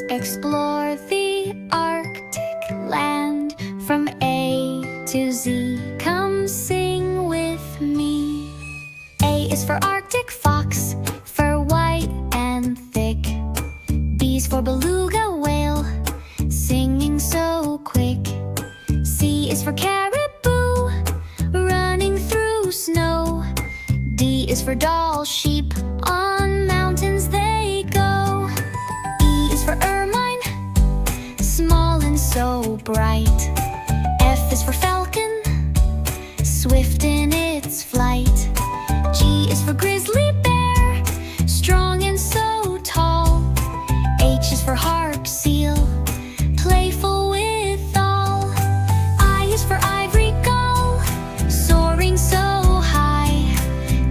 Explore the Arctic land from A to Z. Come sing with me. A is for Arctic fox, fur white and thick. B is for beluga whale, singing so quick. C is for caribou, running through snow. D is for doll sheep, on mountains they go. E is for ermine, small and so bright. F is for falcon, swift in its flight. G is for grizzly bear, strong and so tall. H is for harp seal, playful withal. I is for ivory gull, soaring so high.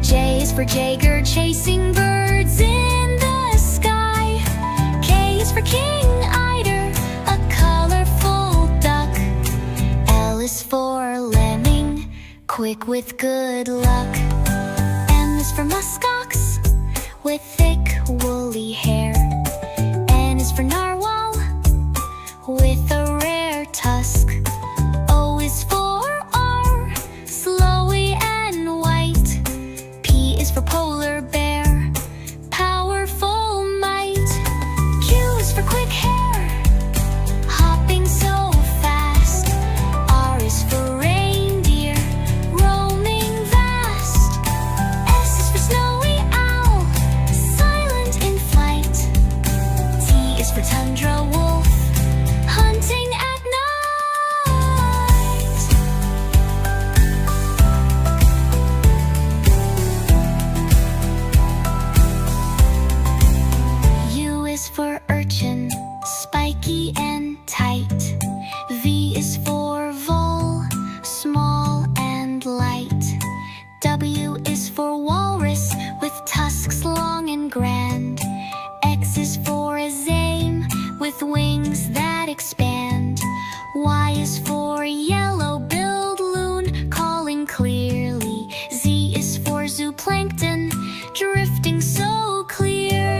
J is for jager, chasing birds in the sky. K is for king eider, a colorful duck. L is for lemming, quick with good luck. M is for muskox, with thick woolly hair. N is for narwhal, with a rare tusk. O is for R, slowy and white. P is for polar bear, powerful might. Q is for quick hare, hopping so fast. R is for reindeer, roaming vast. S is for snowy owl, silent in flight. T is for tundra wolf, hunting at night. U is for urchin, spiky and tight. V is for vole, small and light. W is for walrus, with tusks long and grand. X is for a zame, with wings that expand. Y is for yellow-billed loon, calling clearly. Z is for zooplankton, drifting so clear.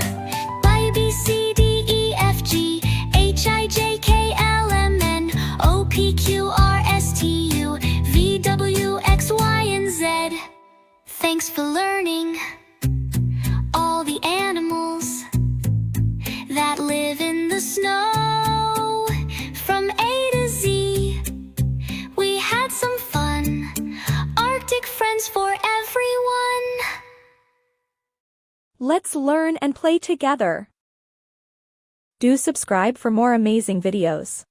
Y, B, C, D, E, F, G, H, I, J, K, L, M, N, O, P, Q, R, S, T, U, V, W, X, Y, and Z. Thanks for learning all the animals that live in the snow. From A to Z, we had some fun. Arctic friends for everyone. Let's learn and play together. Do subscribe for more amazing videos.